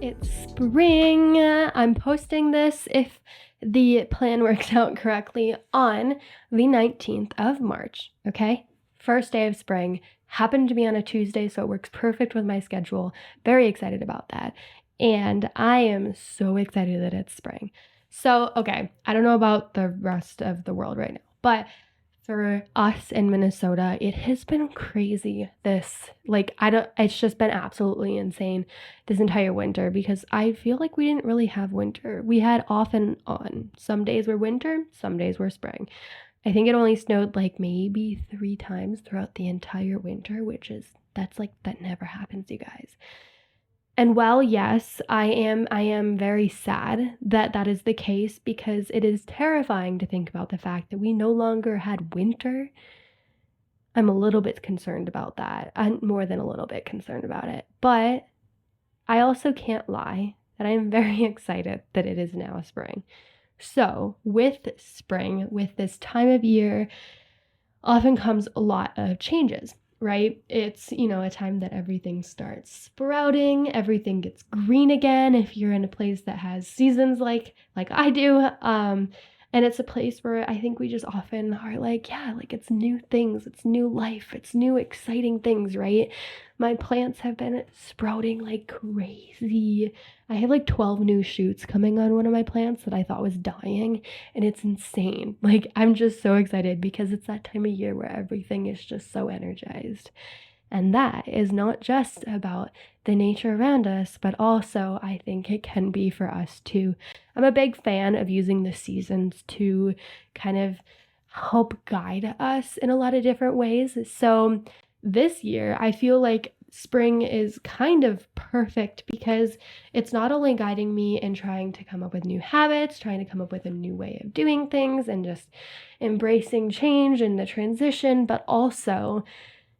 It's spring. I'm posting this, if the plan works out correctly, on the 19th of March, okay? First day of spring. Happened to be on a Tuesday, so it works perfect with my schedule. Very excited about that. And I am so excited that it's spring. So, okay, I don't know about the rest of the world right now, but for us in Minnesota, it has been crazy it's just been absolutely insane this entire winter, because I feel like we didn't really have winter. We had off and on. Some days were winter, some days were spring. I think it only snowed like maybe 3 times throughout the entire winter, that never happens, you guys. And while yes, I am very sad that that is the case, because it is terrifying to think about the fact that we no longer had winter. I'm a little bit concerned about that. I'm more than a little bit concerned about it. But I also can't lie that I am very excited that it is now spring. So with spring, with this time of year, often comes a lot of changes, right? It's, a time that everything starts sprouting, everything gets green again if you're in a place that has seasons like I do. And it's a place where I think we just often are like, yeah, like it's new things, it's new life, it's new exciting things, right? My plants have been sprouting like crazy. I have like 12 new shoots coming on one of my plants that I thought was dying, and it's insane. Like, I'm just so excited because it's that time of year where everything is just so energized. And that is not just about the nature around us, but also I think it can be for us too. I'm a big fan of using the seasons to kind of help guide us in a lot of different ways. So this year, I feel like spring is kind of perfect because it's not only guiding me in trying to come up with new habits, trying to come up with a new way of doing things and just embracing change and the transition, but also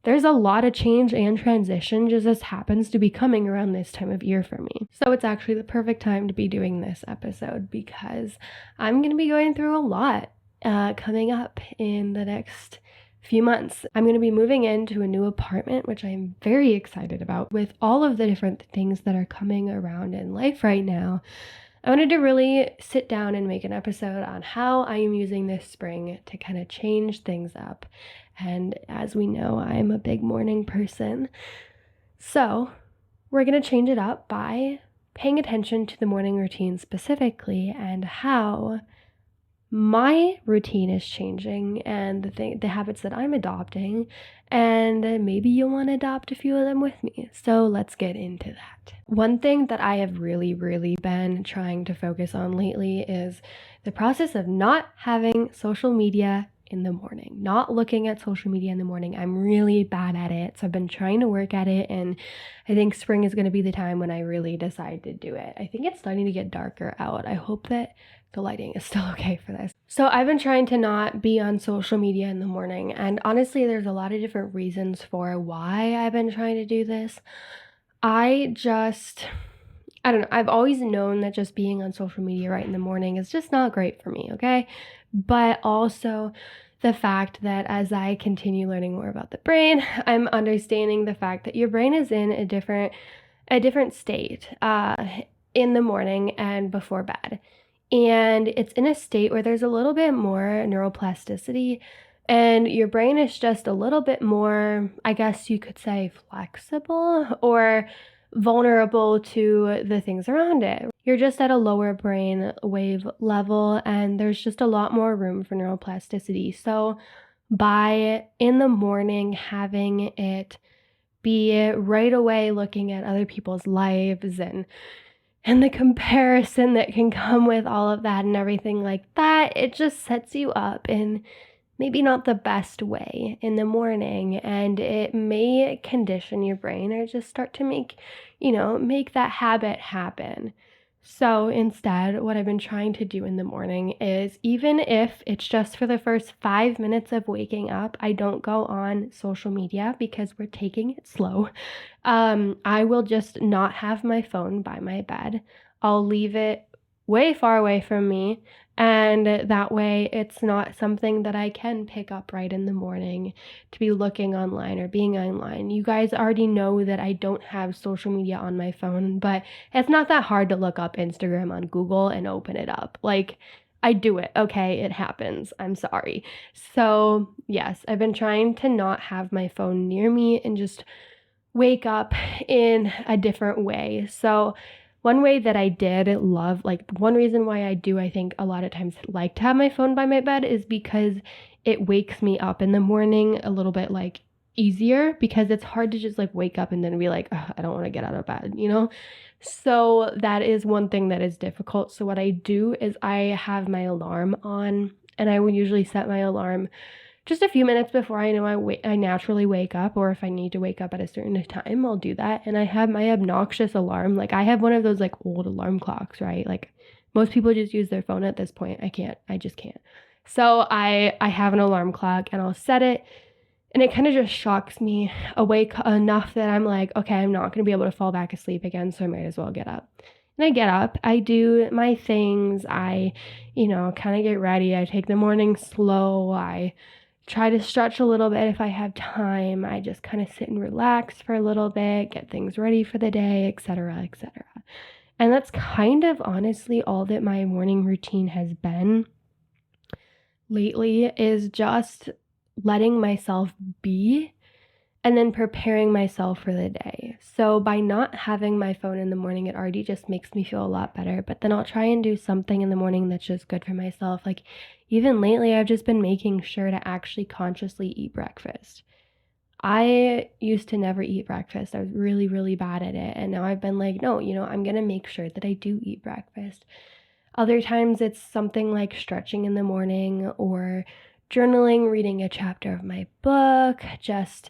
there's a lot of change and transition just happens to be coming around this time of year for me. So it's actually the perfect time to be doing this episode because I'm going to be going through a lot coming up in the next few months. I'm going to be moving into a new apartment, which I'm very excited about. With all of the different things that are coming around in life right now, I wanted to really sit down and make an episode on how I am using this spring to kind of change things up. And as we know, I am a big morning person. So we're going to change it up by paying attention to the morning routine specifically and how my routine is changing and the habits that I'm adopting, and maybe you'll want to adopt a few of them with me. So let's get into that. One thing that I have really been trying to focus on lately is the process of not having social media in the morning, not looking at social media in the morning. I'm really bad at it, so I've been trying to work at it, and I think spring is going to be the time when I really decide to do it. I think it's starting to get darker out. I hope that the lighting is still okay for this. So I've been trying to not be on social media in the morning, and honestly, there's a lot of different reasons for why I've been trying to do this. I don't know. I've always known that just being on social media right in the morning is just not great for me, okay? But also the fact that as I continue learning more about the brain, I'm understanding the fact that your brain is in a different state in the morning and before bed. And it's in a state where there's a little bit more neuroplasticity, and your brain is just a little bit more, I guess you could say, flexible or vulnerable to the things around it. You're just at a lower brain wave level, and there's just a lot more room for neuroplasticity. So by in the morning having it be right away looking at other people's lives and the comparison that can come with all of that and everything like that. It just sets you up in maybe not the best way in the morning, and it may condition your brain or just start to make that habit happen. So instead, what I've been trying to do in the morning is, even if it's just for the first 5 minutes of waking up, I don't go on social media because we're taking it slow. I will just not have my phone by my bed. I'll leave it way far away from me, and that way it's not something that I can pick up right in the morning to be looking online or being online. You guys already know that I don't have social media on my phone, but it's not that hard to look up Instagram on Google and open it up. Like, I do it, okay? It happens. I'm sorry. So, yes, I've been trying to not have my phone near me and just wake up in a different way. So, one way that I did love, one reason why I think a lot of times like to have my phone by my bed is because it wakes me up in the morning a little bit easier, because it's hard to just wake up and then be like, I don't want to get out of bed, So that is one thing that is difficult. So what I do is I have my alarm on, and I would usually set my alarm just a few minutes before I know I naturally wake up, or if I need to wake up at a certain time, I'll do that. And I have my obnoxious alarm. I have one of those old alarm clocks, right? Most people just use their phone at this point. I just can't. So I have an alarm clock, and I'll set it, and it kind of just shocks me awake enough that I'm like, okay, I'm not going to be able to fall back asleep again, so I might as well get up. And I get up, I do my things, I, kind of get ready, I take the morning slow, I try to stretch a little bit if I have time. I just kind of sit and relax for a little bit, get things ready for the day, etc., etc. And that's kind of honestly all that my morning routine has been lately, is just letting myself be and then preparing myself for the day. So by not having my phone in the morning, it already just makes me feel a lot better. But then I'll try and do something in the morning that's just good for myself. Even lately, I've just been making sure to actually consciously eat breakfast. I used to never eat breakfast. I was really, really bad at it. And now I've been like, no, I'm going to make sure that I do eat breakfast. Other times it's something like stretching in the morning, or journaling, reading a chapter of my book, just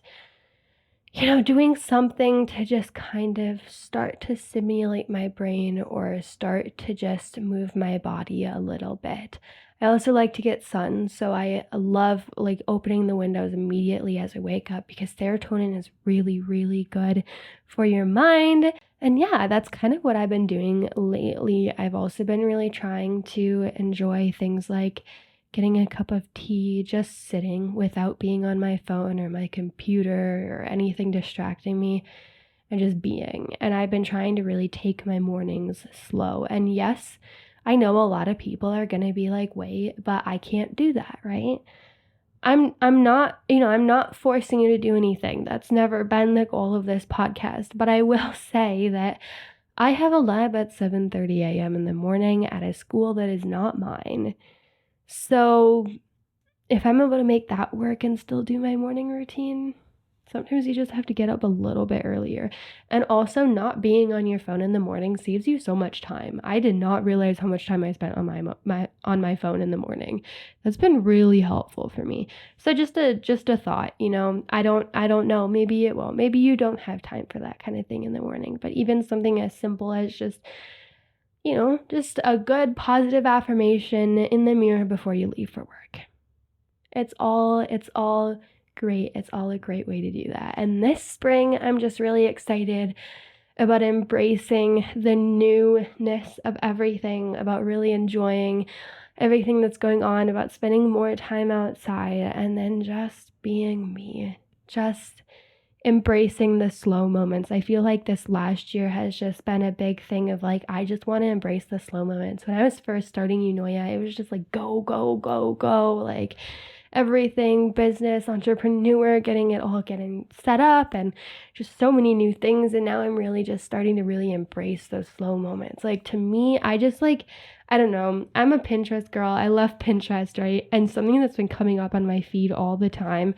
doing something to just kind of start to stimulate my brain or start to just move my body a little bit. I also like to get sun, so I love opening the windows immediately as I wake up, because serotonin is really, really good for your mind. And yeah, that's kind of what I've been doing lately. I've also been really trying to enjoy things like getting a cup of tea, just sitting without being on my phone or my computer or anything distracting me, and just being. And I've been trying to really take my mornings slow. And yes, I know a lot of people are going to be like, wait, but I can't do that, right? I'm not forcing you to do anything. That's never been the goal of this podcast. But I will say that I have a lab at 7:30 a.m. in the morning at a school that is not mine. So if I'm able to make that work and still do my morning routine, sometimes you just have to get up a little bit earlier. And also, not being on your phone in the morning saves you so much time. I did not realize how much time I spent on my phone in the morning. That's been really helpful for me. So just a thought, I don't know, maybe it will. Maybe you don't have time for that kind of thing in the morning, but even something as simple as just a good positive affirmation in the mirror before you leave for work. It's all great. It's all a great way to do that. And this spring, I'm just really excited about embracing the newness of everything, about really enjoying everything that's going on, about spending more time outside, and then just being me, just embracing the slow moments. I feel like this last year has just been a big thing of I just want to embrace the slow moments. When I was first starting Eunoia, it was just go, go, go, go, everything, business, entrepreneur, getting set up, and just so many new things. And now I'm really just starting to really embrace those slow moments. To me, I don't know. I'm a Pinterest girl. I love Pinterest, right? And something that's been coming up on my feed all the time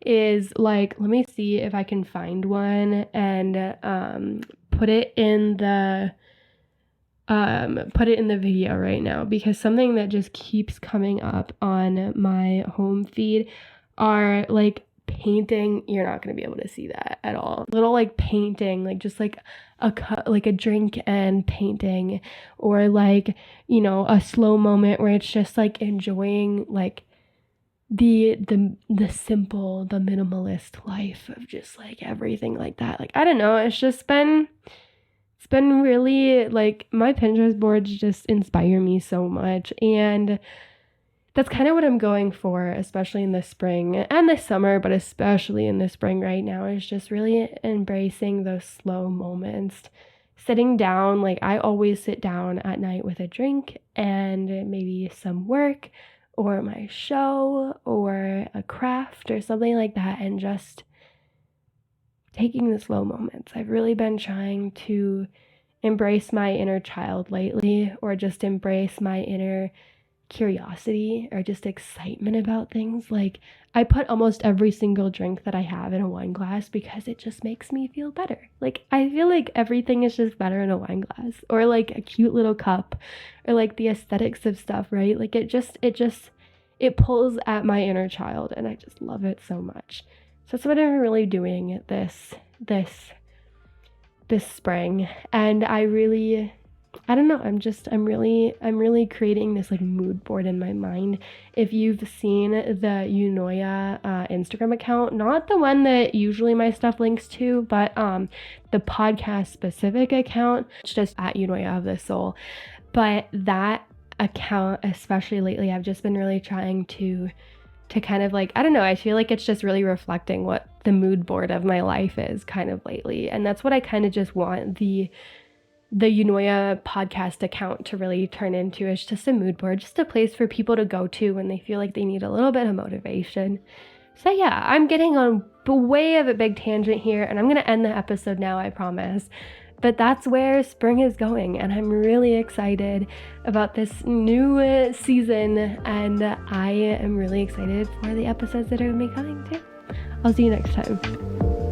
is like, let me see if I can find one and put it in the video right now, because something that just keeps coming up on my home feed are like painting. You're not going to be able to see that at all. Little like painting, like just like a drink and painting, or like, you know, a slow moment where it's just like enjoying like the simple, the minimalist life of just like everything like that. Like, I don't know, it's been really like, my Pinterest boards just inspire me so much, and that's kind of what I'm going for, especially in the spring and the summer, but especially in the spring right now, is just really embracing those slow moments. Sitting down, like I always sit down at night with a drink and maybe some work or my show or a craft or something like that, and just taking the slow moments. I've really been trying to embrace my inner child lately, or just embrace my inner curiosity or just excitement about things. Like, I put almost every single drink that I have in a wine glass because it just makes me feel better. Like, I feel like everything is just better in a wine glass, or like a cute little cup, or like the aesthetics of stuff, right? Like it pulls at my inner child, and I just love it so much. So that's what I'm really doing this spring. And I don't know, I'm really creating this like mood board in my mind. If you've seen the eunoia Instagram account, not the one that usually my stuff links to, but the podcast specific account, it's just at eunoia of the soul. But that account, especially lately, I've just been really trying to kind of like, I don't know, I feel like it's just really reflecting what the mood board of my life is kind of lately. And that's what I kind of just want the eunoia podcast account to really turn into, is just a mood board, just a place for people to go to when they feel like they need a little bit of motivation. So yeah, I'm getting on way of a big tangent here, and I'm going to end the episode now, I promise. But that's where spring is going, and I'm really excited about this new season, and I am really excited for the episodes that are going to be coming too. I'll see you next time.